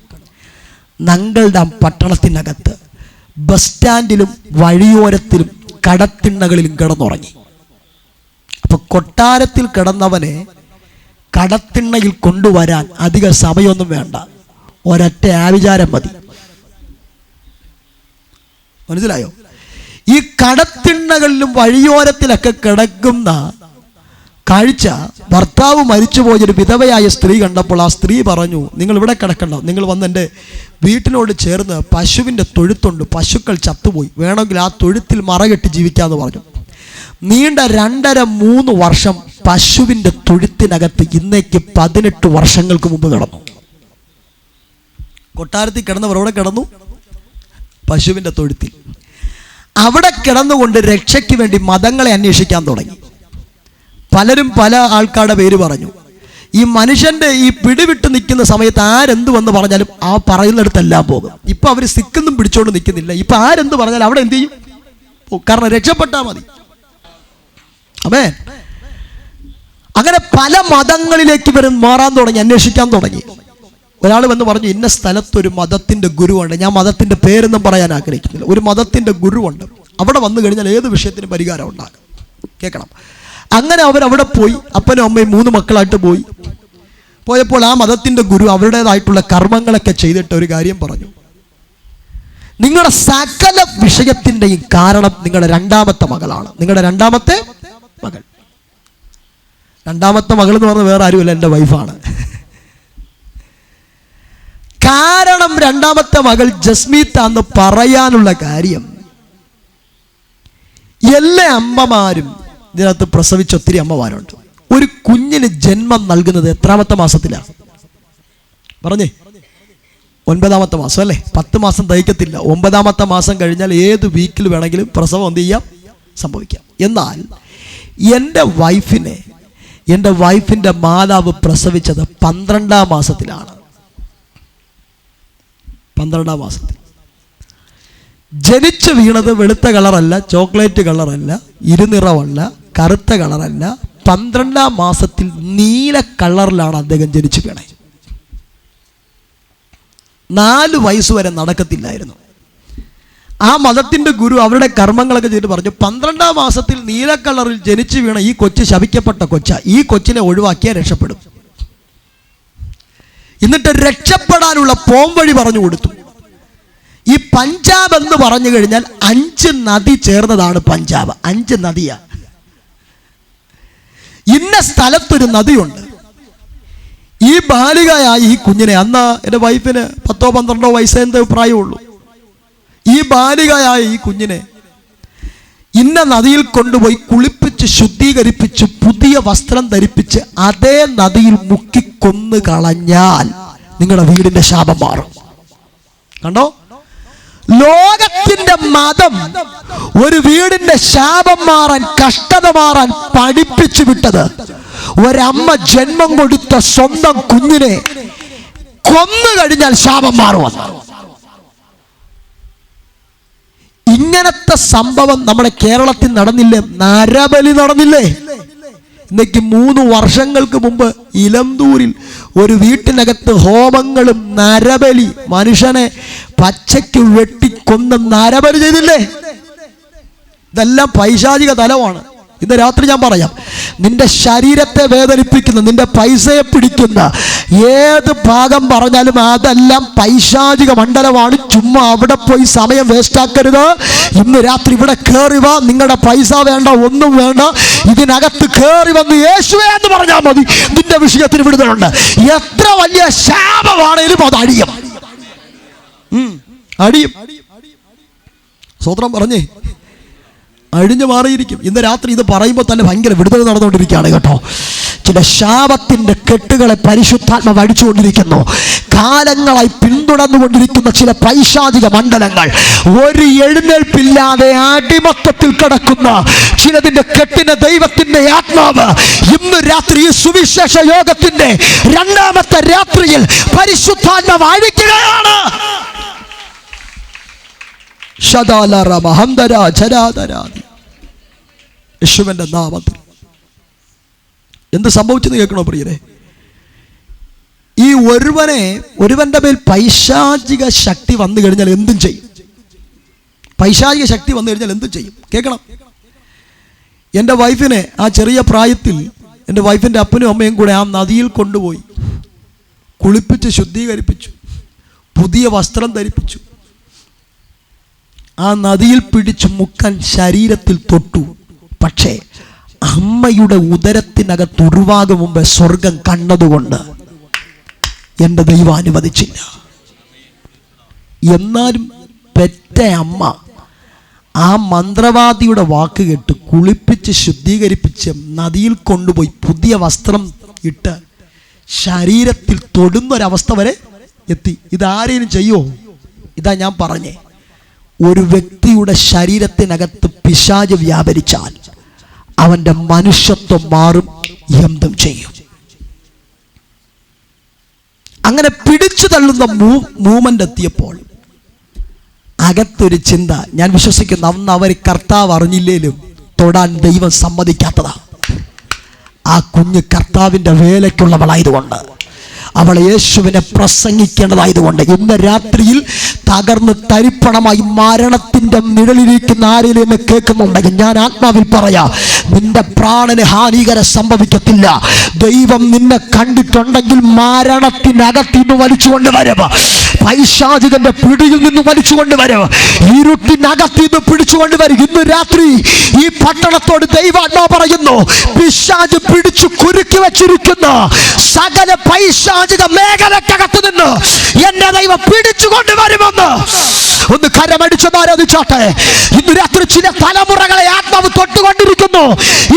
ഞങ്ങളുടെ പട്ടണത്തിനകത്ത് ബസ് സ്റ്റാൻഡിലും വഴിയോരത്തിലും കടത്തിണ്ണകളിലും കിടന്നുറങ്ങി. അപ്പൊ കൊട്ടാരത്തിൽ കിടന്നവനെ കടത്തിണ്ണയിൽ കൊണ്ടുവരാൻ അധിക സമയമൊന്നും വേണ്ട, ഒരൊറ്റ ആവിചാരം മതി. മനസ്സിലായോ? ഈ കടത്തിണ്ണകളിലും വഴിയോരത്തിലൊക്കെ കിടക്കുന്ന കാഴ്ച ഭർത്താവ് മരിച്ചുപോയൊരു വിധവയായ സ്ത്രീ കണ്ടപ്പോൾ ആ സ്ത്രീ പറഞ്ഞു, നിങ്ങൾ ഇവിടെ കിടക്കണ്ട, നിങ്ങൾ വന്ന് എൻ്റെ വീട്ടിനോട് ചേർന്ന് പശുവിൻ്റെ തൊഴുത്തുണ്ട്, പശുക്കൾ ചത്തുപോയി, വേണമെങ്കിൽ ആ തൊഴുത്തിൽ മറകെട്ടി ജീവിക്കാമെന്ന് പറഞ്ഞു. നീണ്ട 2.5-3 വർഷം പശുവിൻ്റെ തൊഴുത്തിനകത്ത് ഇന്നേക്ക് 18 വർഷങ്ങൾക്ക് മുമ്പ് കിടന്നു. കൊട്ടാരത്തിൽ കിടന്നവർ അവിടെ കിടന്നു, പശുവിൻ്റെ തൊഴുത്തിൽ. അവിടെ കിടന്നുകൊണ്ട് രക്ഷയ്ക്ക് വേണ്ടി മതങ്ങളെ അന്വേഷിക്കാൻ തുടങ്ങി. പലരും പല ആൾക്കാരുടെ പേര് പറഞ്ഞു. ഈ മനുഷ്യന്റെ ഈ പിടിവിട്ട് നിൽക്കുന്ന സമയത്ത് ആരെന്ത് വന്ന് പറഞ്ഞാലും ആ പറയുന്നിടത്തെല്ലാം പോകും. ഇപ്പൊ അവർ സിക്കൊന്നും പിടിച്ചോണ്ട് നിൽക്കുന്നില്ല. ഇപ്പൊ ആരെന്ത് പറഞ്ഞാലും അവിടെ എന്ത് ചെയ്യും? കാരണം രക്ഷപ്പെട്ടാൽ മതി. അതെ, അങ്ങനെ പല മതങ്ങളിലേക്ക് ഇവർ മാറാൻ തുടങ്ങി, അന്വേഷിക്കാൻ തുടങ്ങി. ഒരാൾ വന്ന് പറഞ്ഞു, ഇന്ന സ്ഥലത്തൊരു മതത്തിന്റെ ഗുരുവുണ്ട്, ഞാൻ മതത്തിന്റെ പേരൊന്നും പറയാൻ ആഗ്രഹിക്കുന്നില്ല, ഒരു മതത്തിന്റെ ഗുരുവുണ്ട്, അവിടെ വന്നു കഴിഞ്ഞാൽ ഏത് വിഷയത്തിനും പരിഹാരം ഉണ്ടാകും. കേൾക്കണം. അങ്ങനെ അവരവിടെ പോയി. അപ്പനും അമ്മയും 3 മക്കളായിട്ട് പോയപ്പോൾ ആ മതത്തിന്റെ ഗുരു അവരുടേതായിട്ടുള്ള കർമ്മങ്ങളൊക്കെ ചെയ്തിട്ട് ഒരു കാര്യം പറഞ്ഞു, നിങ്ങളുടെ സകല വിഷയത്തിൻ്റെയും കാരണം നിങ്ങളുടെ 2ാമത്തെ മകളാണ്. നിങ്ങളുടെ 2ാമത്തെ മകൾ. 2ാമത്തെ മകൾ എന്ന് പറഞ്ഞാൽ വേറെ ആരുമല്ല, എൻ്റെ വൈഫാണ്. കാരണം 2ാമത്തെ മകൾ ജസ്മീത്താന്ന് പറയാനുള്ള കാര്യം, എല്ലാ അമ്മമാരും ഇതിനകത്ത് പ്രസവിച്ച ഒത്തിരി അമ്മമാരുണ്ട്. ഒരു കുഞ്ഞിന് ജന്മം നൽകുന്നത് എത്രാമത്തെ മാസത്തിലാണ്? പറഞ്ഞേ, 9ാമത്തെ മാസം അല്ലേ? 10 മാസം തയ്ക്കത്തില്ല. 9ാമത്തെ മാസം കഴിഞ്ഞാൽ ഏത് വീക്കിൽ വേണമെങ്കിലും പ്രസവം എന്ത് ചെയ്യാം? സംഭവിക്കാം. എന്നാൽ എൻ്റെ വൈഫിൻ്റെ മാതാവ് പ്രസവിച്ചത് 12ാം മാസത്തിലാണ്. 12ാം മാസത്തിൽ ജനിച്ചു വീണത് വെളുത്ത കളറല്ല, ചോക്ലേറ്റ് കളറല്ല, ഇരുനിറമല്ല, കറുത്ത കളറല്ല, 12ാം മാസത്തിൽ നീല കളറിലാണ് അദ്ദേഹം ജനിച്ചു വീണേ. 4 വയസ്സ് വരെ നടക്കത്തില്ലായിരുന്നു. ആ മതത്തിൻ്റെ ഗുരു അവരുടെ കർമ്മങ്ങളൊക്കെ ചെയ്തിട്ട് പറഞ്ഞു, 12ാം മാസത്തിൽ നീല കളറിൽ ജനിച്ചു വീണ ഈ കൊച്ച് ശപിക്കപ്പെട്ട കൊച്ച, ഈ കൊച്ചിനെ ഒഴിവാക്കിയാൽ രക്ഷപ്പെടും. എന്നിട്ട് രക്ഷപ്പെടാനുള്ള പോംവഴി പറഞ്ഞു കൊടുത്തു. ഈ പഞ്ചാബ് എന്ന് പറഞ്ഞു കഴിഞ്ഞാൽ 5 നദി ചേർന്നതാണ് പഞ്ചാബ്. 5 നദിയാ. ഇന്ന സ്ഥലത്തൊരു നദിയുണ്ട്. ഈ ബാലികയായ ഈ കുഞ്ഞിനെ, അന്ന് എൻ്റെ വൈഫിന് 10-12 വയസ്സേ പ്രായമുള്ളൂ. ഈ ബാലികയായ ഈ കുഞ്ഞിനെ ഇന്ന നദിയിൽ കൊണ്ടുപോയി കുളിപ്പിച്ച് ശുദ്ധീകരിപ്പിച്ച് പുതിയ വസ്ത്രം ധരിപ്പിച്ച് അതേ നദിയിൽ മുക്കി കൊന്നു കളഞ്ഞാൽ നിങ്ങളുടെ വീടിന്റെ ശാപം മാറും. കണ്ടോ? ലോകത്തിന്റെ മതം ഒരു വീടിന്റെ ശാപം മാറാൻ, കഷ്ടത മാറാൻ പഠിപ്പിച്ചു വിട്ടത് ഒരമ്മ ജന്മം കൊടുത്ത സ്വന്തം കുഞ്ഞിനെ കൊന്നു കഴിഞ്ഞാൽ ശാപം മാറുമെന്ന്. ഇങ്ങനത്തെ സംഭവം നമ്മുടെ കേരളത്തിൽ നടന്നില്ലേ? നരബലി നടന്നില്ലേ? ഇന്നേക്ക് 3 വർഷങ്ങൾക്ക് മുമ്പ് ഇലന്തൂരിൽ ഒരു വീട്ടിനകത്ത് ഹോമങ്ങളും നരബലി, മനുഷ്യനെ പച്ചയ്ക്ക് വെട്ടിക്കൊന്ന് നരബലി ചെയ്തില്ലേ? ഇതെല്ലാം പൈശാചിക തലമാണ്. ഇന്ന് രാത്രി ഞാൻ പറയാം, നിന്റെ ശരീരത്തെ വേദനിപ്പിക്കുന്ന, നിന്റെ പൈസയെ പിടിക്കുന്ന ഏത് ഭാഗം പറഞ്ഞാലും അതെല്ലാം പൈശാചിക മണ്ഡലമാണ്. ചുമ്മാ അവിടെ പോയി സമയം വേസ്റ്റാക്കരുത്. ഇന്ന് രാത്രി ഇവിടെ കയറി വാ. നിങ്ങളുടെ പൈസ വേണ്ട, ഒന്നും വേണ്ട. ഇതിനകത്ത് കയറി വന്ന് യേശുവേ എന്ന് പറഞ്ഞാൽ മതി. നിന്റെ വിഷയത്തിന് വിടുതലുണ്ട്. എത്ര വലിയ ശാപമാണേലും അത് അടിയും. അടിയും. സ്വത്രം പറഞ്ഞേ, അഴിഞ്ഞു മാറിയിരിക്കും. ഇന്ന് രാത്രി ഇത് പറയുമ്പോൾ തന്നെ ഭയങ്കര വിടുതൽ നടന്നുകൊണ്ടിരിക്കുകയാണ് കേട്ടോ. ചില ശാപത്തിന്റെ കെട്ടുകളെ പരിശുദ്ധാത്മാവ് അടിച്ചുകൊണ്ടിരിക്കുന്നു. കാലങ്ങളായി പിന്തുടർന്നുകൊണ്ടിരിക്കുന്ന ചില പൈശാചിക മണ്ഡലങ്ങൾ, ഒരു എഴുന്നേൽപ്പില്ലാതെ അടിമത്തത്തിൽ കിടക്കുന്ന ചിലതിന്റെ കെട്ടിന് ദൈവത്തിന്റെ ആത്മാവ് ഇന്ന് രാത്രി ഈ സുവിശേഷ യോഗത്തിന്റെ 2ാമത്തെ രാത്രിയിൽ പരിശുദ്ധാത്മാവ് അഴിക്കുകയാണ്. യേശുവിന്റെ നാമത്തിൽ എന്ത് സംഭവിച്ചെന്ന് കേൾക്കണോ പ്രിയരെ? ഈ ഒരുവന്റെ മേൽ പൈശാചിക ശക്തി വന്നു കഴിഞ്ഞാൽ എന്തും ചെയ്യും. പൈശാചിക ശക്തി വന്നു കഴിഞ്ഞാൽ എന്തും ചെയ്യും. കേൾക്കണം. എൻ്റെ വൈഫിനെ ആ ചെറിയ പ്രായത്തിൽ എൻ്റെ വൈഫിൻ്റെ അപ്പനും അമ്മയും കൂടെ ആ നദിയിൽ കൊണ്ടുപോയി കുളിപ്പിച്ച് ശുദ്ധീകരിപ്പിച്ചു, പുതിയ വസ്ത്രം ധരിപ്പിച്ചു. ആ നദിയിൽ പിടിച്ചു മുക്കാൻ ശരീരത്തിൽ തൊട്ടു. പക്ഷേ അമ്മയുടെ ഉദരത്തിനകത്ത് ഉരുവാകും മുമ്പ് സ്വർഗം കണ്ടതുകൊണ്ട് എൻ്റെ ദൈവം അനുവദിച്ചില്ല. എന്നാലും പെറ്റ അമ്മ ആ മന്ത്രവാദിയുടെ വാക്ക് കേട്ട് കുളിപ്പിച്ച് ശുദ്ധീകരിപ്പിച്ച് നദിയിൽ കൊണ്ടുപോയി പുതിയ വസ്ത്രം ഇട്ട് ശരീരത്തിൽ തൊടുന്നൊരവസ്ഥ വരെ എത്തി. ഇതാരെയും ചെയ്യുമോ? ഇതാ ഞാൻ പറഞ്ഞേ, ഒരു വ്യക്തിയുടെ ശരീരത്തിനകത്ത് പിശാച് വ്യാപരിച്ചാൽ അവന്റെ മനുഷ്യത്വം മാറും, എന്തും ചെയ്യും. അങ്ങനെ പിടിച്ചു തള്ളുന്ന മൂവ്മെന്റ് എത്തിയപ്പോൾ അകത്തൊരു ചിന്ത, ഞാൻ വിശ്വസിക്കുന്നു അന്ന് അവർ കർത്താവ് അറിഞ്ഞില്ലേലും തൊടാൻ ദൈവം സമ്മതിക്കാത്തതാ. ആ കുഞ്ഞ് കർത്താവിന്റെ വേലയ്ക്കുള്ളവളായതുകൊണ്ട്, അവൾ യേശുവിനെ പ്രസംഗിക്കേണ്ടതായതുകൊണ്ട് ഇന്ന് രാത്രിയിൽ തകർന്ന് തരിപ്പണമായി മരണത്തിന്റെ നിഴലിരിക്കുന്ന ആരെയും എന്നെ കേൾക്കുന്നുണ്ടെങ്കിൽ ഞാൻ ആത്മാവിൽ പറയാം, നിന്റെ പ്രാണന് ഹാനികരം സംഭവിക്കത്തില്ല. ദൈവം നിന്നെ കണ്ടിട്ടുണ്ടെങ്കിൽ മരണത്തിനകത്ത് നിന്ന് വലിച്ചുകൊണ്ട് വരവ്, പൈശാചികന്റെ പിടിയിൽ നിന്ന് വലിച്ചുകൊണ്ട് വരവ്, ഇരുട്ടിനകത്ത് നിന്ന് പിടിച്ചുകൊണ്ട് വരും. ഇന്ന് രാത്രി ഈ പട്ടണത്തോട് ദൈവാത്മാവ് പറയുന്നു, പിശാച് പിടിച്ചു കുരുക്കി വെച്ചിരിക്കുന്ന സകല പൈശാചിക മേഖലക്കകത്ത് നിന്ന് എന്റെ ദൈവം പിടിച്ചുകൊണ്ട് വരുമെന്ന് ഒന്ന് കരമടിച്ചൊന്ന് ആരാധിച്ചാട്ടെ. ഇന്ന് രാത്രി ചില തലമുറകളെ ആത്മാവ് തൊട്ടുകൊണ്ടിരിക്കുന്നു.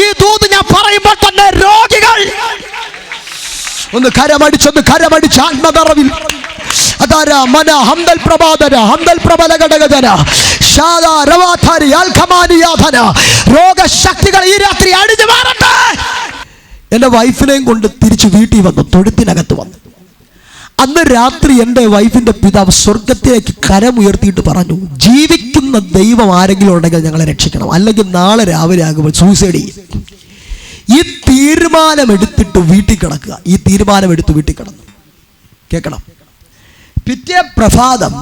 ഈ ദൂത് ഞാൻ പറയുമ്പോൾ തന്നെ രോഗികൾ ഒന്ന് കരമടിച്ച് ആത്മനിറവിൽ അതാര മന ഹംദൽ പ്രഭാതന ഹംദൽ പ്രബല ഘടകജന ഷാദാ റവാഥാരി അൽഖമാനിയാധന രോഗശക്തികൾ ഈ രാത്രി അടിഞ്ഞു മാറട്ടെ. എൻ്റെ വൈഫിനെയും കൊണ്ട് തിരിച്ച് വീട്ടിൽ വന്നു, തൊഴുത്തിനകത്ത് വന്നു. അന്ന് രാത്രി എൻ്റെ വൈഫിൻ്റെ പിതാവ് സ്വർഗത്തിലേക്ക് കരമുയർത്തിയിട്ട് പറഞ്ഞു, ജീവിക്കുന്ന ദൈവം ആരെങ്കിലും ഉണ്ടെങ്കിൽ ഞങ്ങളെ രക്ഷിക്കണം, അല്ലെങ്കിൽ നാളെ രാവിലെ ആകുമ്പോൾ സൂസൈഡ് ചെയ്യും. ഈ തീരുമാനമെടുത്തിട്ട് വീട്ടിൽ കിടക്കുക. ഈ തീരുമാനമെടുത്ത് വീട്ടിൽ കിടന്നു. കേൾക്കണം. പിറ്റേ പ്രഭാതം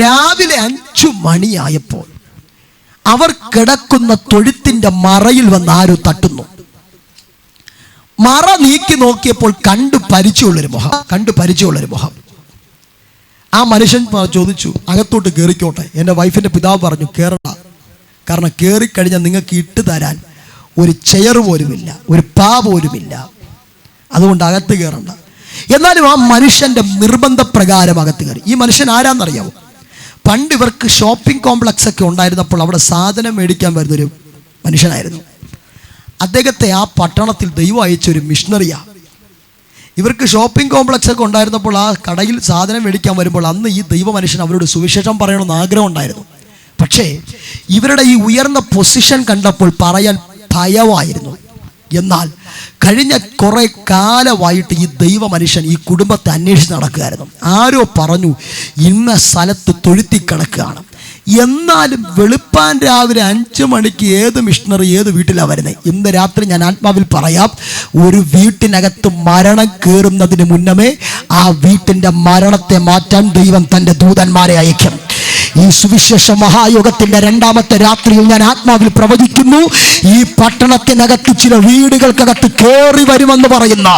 രാവിലെ 5 മണിയായപ്പോൾ അവർ കിടക്കുന്ന തൊഴുത്തിന്റെ മറയിൽ വന്ന് ആരോ തട്ടുന്നു. മറ നീക്കി നോക്കിയപ്പോൾ കണ്ടു പരിചയമുള്ളൊരു മുഖം. ആ മനുഷ്യൻ ചോദിച്ചു, അകത്തോട്ട് കയറിക്കോട്ടെ. എൻ്റെ വൈഫിൻ്റെ പിതാവ് പറഞ്ഞു, കയറണ്ട, കാരണം കയറിക്കഴിഞ്ഞാൽ നിങ്ങൾക്ക് ഇട്ട് തരാൻ ഒരു ചെയർ പോലുമില്ല, ഒരു പാ പോലുമില്ല, അതുകൊണ്ട് അകത്ത് കയറണ്ട. എന്നാലും ആ മനുഷ്യൻ്റെ നിർബന്ധപ്രകാരം അകത്ത് കയറി. ഈ മനുഷ്യൻ ആരാന്നറിയാമോ? പണ്ട് ഇവർക്ക് ഷോപ്പിംഗ് കോംപ്ലക്സ് ഒക്കെ ഉണ്ടായിരുന്നപ്പോൾ അവിടെ സാധനം മേടിക്കാൻ വരുന്നൊരു മനുഷ്യനായിരുന്നു. അദ്ദേഹത്തെ ആ പട്ടണത്തിൽ ദൈവം അയച്ചൊരു മിഷണറിയാണ്. ഇവർക്ക് ഷോപ്പിംഗ് കോംപ്ലക്സ് ഒക്കെ ഉണ്ടായിരുന്നപ്പോൾ ആ കടയിൽ സാധനം മേടിക്കാൻ വരുമ്പോൾ അന്ന് ഈ ദൈവ മനുഷ്യൻ അവരോട് സുവിശേഷം പറയണമെന്ന് ആഗ്രഹം ഉണ്ടായിരുന്നു. പക്ഷേ ഇവരുടെ ഈ ഉയർന്ന പൊസിഷൻ കണ്ടപ്പോൾ പറയാൻ ഭയമായിരുന്നു. എന്നാൽ കഴിഞ്ഞ കുറെ കാലമായിട്ട് ഈ ദൈവ മനുഷ്യൻ ഈ കുടുംബത്തെ അന്വേഷിച്ച് നടക്കുകയായിരുന്നു. ആരോ പറഞ്ഞു ഇന്ന സ്ഥലത്ത് തൊഴുത്തി കിടക്കുകയാണ്. എന്നാലും വെളുപ്പാൻ രാവിലെ 5 മണിക്ക് ഏത് മിഷണറി ഏത് വീട്ടിലാണ് വരുന്നത്? ഇന്ന് രാത്രി ഞാൻ ആത്മാവിൽ പറയാം, ഒരു വീട്ടിനകത്ത് മരണം കയറുന്നതിന് മുന്നമേ ആ വീട്ടിൻ്റെ മരണത്തെ മാറ്റാൻ ദൈവം തൻ്റെ ദൂതന്മാരെ അയക്കും. ഈ സുവിശേഷ മഹായോഗത്തിന്റെ 2ാമത്തെ രാത്രിയിൽ ഞാൻ ആത്മാവിൽ പ്രവചിക്കുന്നു, ഈ പട്ടണത്തിനകത്ത് ചില വീടുകൾക്കകത്ത് കയറി വരുമെന്ന് പറയുന്ന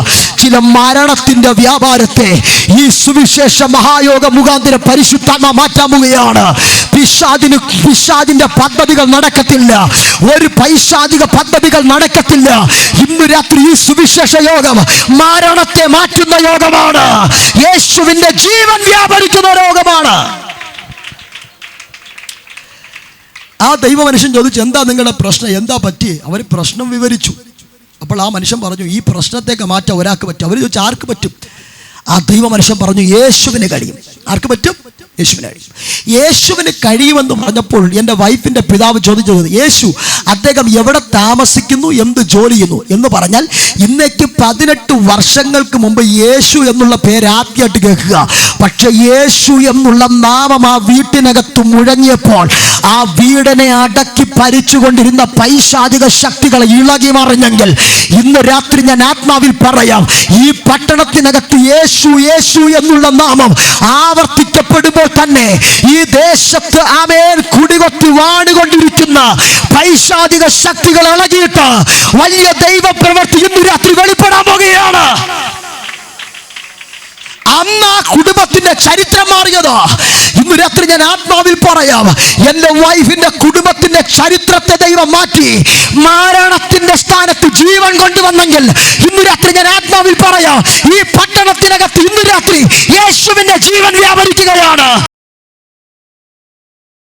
ചില മരണത്തിന്റെ വ്യാപാരത്തെ ഈ സുവിശേഷ മഹായോഗ മുഖാന്തരം പരിശുദ്ധാത്മ മാറ്റാൻ പോവുകയാണ്. പിശാചിന്റെ പദ്ധതികൾ നടക്കത്തില്ല, ഒരു പൈശാചിക പദ്ധതികൾ നടക്കത്തില്ല. ഇന്ന് രാത്രി ഈ സുവിശേഷ യോഗം മരണത്തെ മാറ്റുന്ന യോഗമാണ്. യേശുവിന്റെ ജീവൻ വ്യാപരിക്കുന്ന യോഗമാണ്. ആ ദൈവ മനുഷ്യൻ ചോദിച്ചു, എന്താ നിങ്ങളുടെ പ്രശ്നം, എന്താ പറ്റി? അവർ പ്രശ്നം വിവരിച്ചു. അപ്പോൾ ആ മനുഷ്യൻ പറഞ്ഞു, ഈ പ്രശ്നത്തേക്ക് മാറ്റാൻ ഒരാൾക്ക് പറ്റും. അവർ ചോദിച്ചു, ആർക്ക് പറ്റും? ആ ദൈവ മനുഷ്യൻ പറഞ്ഞു, യേശുവിന് കഴിയും. ആർക്ക് പറ്റും? യേശുവിന് കഴിയും. യേശുവിന് കഴിയുമെന്ന് പറഞ്ഞപ്പോൾ എൻ്റെ വൈഫിൻ്റെ പിതാവ് ചോദിച്ചത്, യേശു അദ്ദേഹം എവിടെ താമസിക്കുന്നു, എന്ത് ജോലി ചെയ്യുന്നു എന്ന് പറഞ്ഞാൽ ഇന്നേക്ക് 18 വർഷങ്ങൾക്ക് മുമ്പ് യേശു എന്നുള്ള പേര് ആദ്യമായിട്ട് കേൾക്കുക. പക്ഷെ യേശു എന്നുള്ള നാമം ആ വീട്ടിനകത്ത് മുഴങ്ങിയപ്പോൾ ആ വീടിനെ അടക്കി ഭരിച്ചുകൊണ്ടിരുന്ന പൈശാചിക ശക്തികളെ ഇളകി മറിഞ്ഞെങ്കിൽ ഇന്ന് രാത്രി ഞാൻ ആത്മാവിൽ പറയാം, ഈ പട്ടണത്തിനകത്ത് യേശു യേശു എന്നുള്ള നാമം ആവർത്തിക്കപ്പെടുമ്പോൾ തന്നെ ഈ ദേശത്ത് ആമേൻ കുടികൊത്തി വാണുകൊണ്ടിരിക്കുന്ന പൈശാചിക ശക്തികൾ ഇളകിയിട്ട് വലിയ ദൈവപ്രവൃത്തി ഇന്ന് രാത്രി വെളിപ്പെടാൻ പോകുകയാണ്. അന്ന് ആ കുടുംബത്തിന്റെ ചരിത്രം മാറിയത് ഇന്ന് രാത്രി ഞാൻ ആത്മാവിൽ പറയാം, എന്റെ വൈഫിന്റെ കുടുംബത്തിന്റെ ചരിത്രത്തെ ദൈവം മാറ്റി മരണത്തിന്റെ സ്ഥാനത്ത് ജീവൻ കൊണ്ടുവന്നെങ്കിൽ ഇന്ന് രാത്രി ഞാൻ ആത്മാവിൽ പറയാം, ഈ പട്ടണത്തിനകത്ത് ഇന്ന് രാത്രി യേശുവിന്റെ ജീവൻ വ്യാപരിക്കുകയാണ്.